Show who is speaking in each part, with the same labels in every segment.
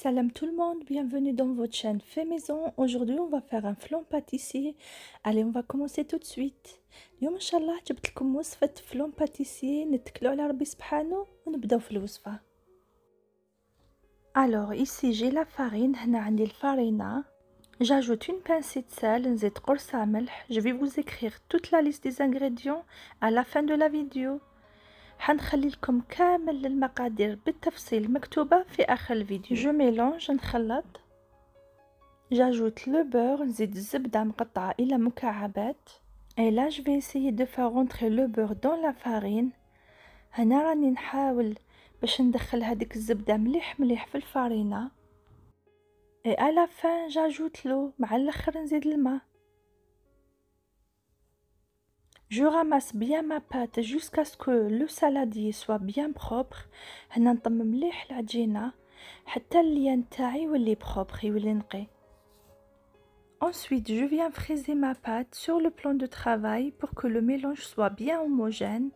Speaker 1: Salam tout le monde, bienvenue dans votre chaîne Fait Maison. Aujourd'hui on va faire un flan pâtissier. Allez, on va commencer tout de suite. اليوم ان شاء الله جبت لكم وصفة فلون باتيسيي نتكلوا على ربي سبحانه ونبداو في الوصفة. Alors ici j'ai la farine, هنا عندي الفارينة. J'ajoute une pincée de sel, نزيد قرصة ملح. Je vais vous écrire toute la liste des ingrédients à la fin de la vidéo. حنخلي لكم كامل المقادير بالتفصيل مكتوبة في آخر الفيديو. Je mélange نخلط. J'ajoute le beurre, نزيد الزبدة مقطعة إلى مكعبات. Et là je vais essayer de faire rentrer le beurre dans la farine. هنا راني نحاول باش ندخل هذيك الزبدة مليح مليح في الفارينة. Et à la fin j'ajoute l'eau, مع الآخر نزيد الماء. Je ramasse bien ma pâte jusqu'à ce que le saladier soit bien propre. هنا نطمم مليح العجينة حتى اللين تاعي يولي propre يولي نقي. Ensuite, je viens fraiser ma pâte sur le plan de travail pour que le mélange soit bien homogène.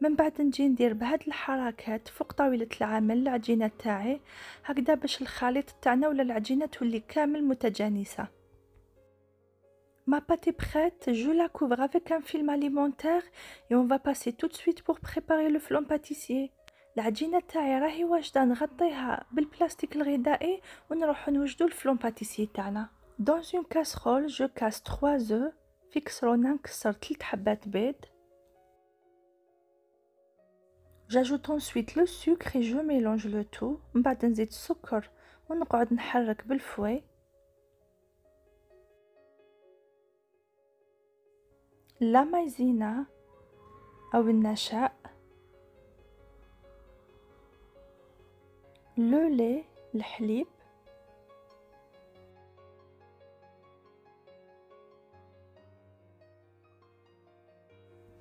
Speaker 1: من بعد نجي ندير بهاد الحركات فوق طاولة العمل العجينة تاعي هكذا باش الخليط تاعنا ولا العجينة تولي كامل متجانسة. Ma pâte est prête, je la couvre avec un film alimentaire et on va passer tout de suite pour préparer le flan pâtissier. العجينة تاعي راهي واجدة، نغطيها بالبلاستيك الغذائي ونروحو نوجدو الفلون باتيسيي تاعنا. Dans une casserole, je casse 3 œufs. في كسرونة نكسر 3 حبات بيض. J'ajoute ensuite le sucre et je mélange le tout. من بعد نزيد السكر ونقعد نحرك بالفوي. لا مايزينا أو النشاء. le lait الحليب.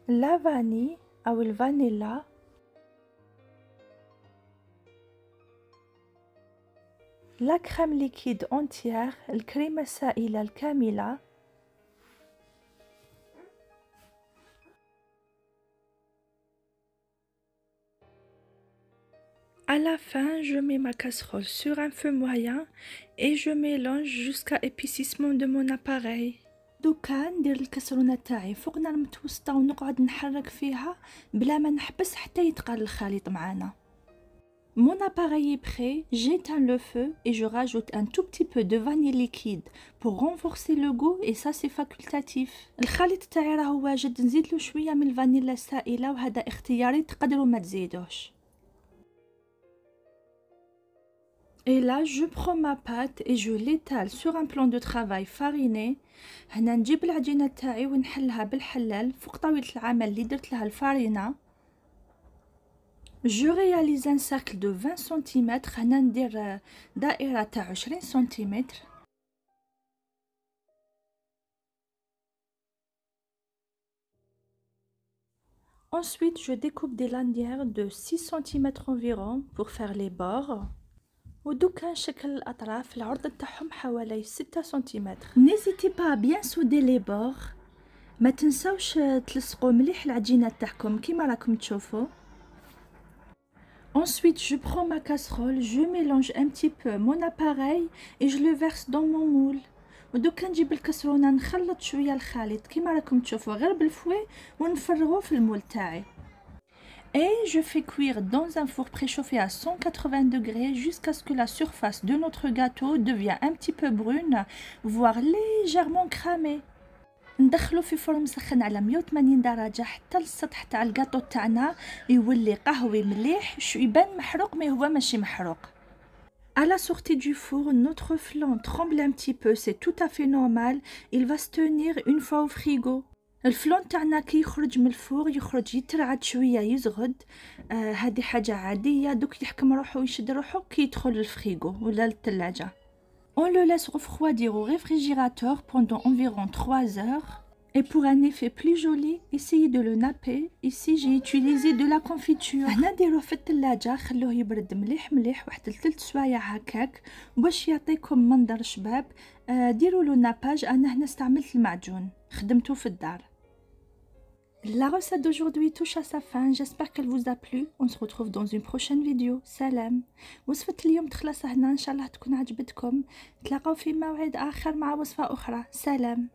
Speaker 1: la vanille أو الفانيلا. la crème liquide entière الكريمة السائلة الكاملة. À la fin, je mets ma casserole sur un feu moyen et je mélange jusqu'à épaississement de mon appareil. دوكا ندير الكسرونة تاعي فوق نار متوسطة ونقعد نحرك فيها بلا ما نحبس حتى يتقل الخليط معانا. Mon appareil est prêt, j'éteins le feu et je rajoute un tout petit peu de vanille liquide pour renforcer le goût et ça c'est facultatif. الخليط تاعي راهو واجد، نزيد له شوية من الفانيلا السائلة وهذا اختياري، تقدروا ما تزيدوش. Et là, je prends ma pâte et je l'étale sur un plan de travail fariné. هنا نجيب العجينة تاعي ونحلها بالحلال فوق طاولة العمل اللي درت لها الفارينة. Je réalise un cercle de 20 cm. هنا ندير دائرة تاع 20 سنتيمتر. Ensuite, je découpe des lanières de 6 cm environ pour faire les bords. ودوكا نشكل الأطراف العرض تاعهم حوالي 6 سنتيمتر. N'hésitez pas à bien souder les bords. ما تنساوش تلصقوا مليح العجينة تاعكم كيما راكم تشوفوا. Ensuite, je prends ma casserole, je mélange un petit peu mon appareil et je le verse dans mon moule. ودوكا نجيب الكسرونة نخلط شوية الخليط كيما راكم تشوفوا غير بالفوي ونفرغوه في المول تاعي. Et je fais cuire dans un four préchauffé à 180 degrés jusqu'à ce que la surface de notre gâteau devienne un petit peu brune, voire légèrement cramée. ندخلو في فرن مسخن على 180 درجة حتى السطح تاع الجاتو تاعنا يولي قهوي مليح، يبان محروق مي هو ماشي محروق. À la sortie du four, notre flan tremble un petit peu, c'est tout à fait normal. Il va se tenir une fois au frigo. الفلون تاعنا كي يخرج من الفور يخرج يترعد شويه يزغد، هذه حاجه عاديه. دوك يحكم روحو ويشد روحو كي يدخل الفريغو ولا الثلاجه. On le laisse refroidir au réfrigérateur pendant environ 3 heures. Et pour un effet plus joli, essayez de le napper. Ici j'ai utilisé de la confiture. هنا ديروه في الثلاجه خلوه يبرد مليح مليح واحد 3 سوايع هكاك باش يعطيكم منظر شباب. ديروا له ناباج. انا هنا استعملت المعجون خدمته في الدار. La recette d'aujourd'hui touche à sa fin, j'espère qu'elle vous a plu. On se retrouve dans une prochaine vidéo. سلام. وصفة اليوم تخلص هنا، إن شاء الله تكون عجبتكم. نتلاقاو في موعد آخر مع وصفة أخرى. سلام.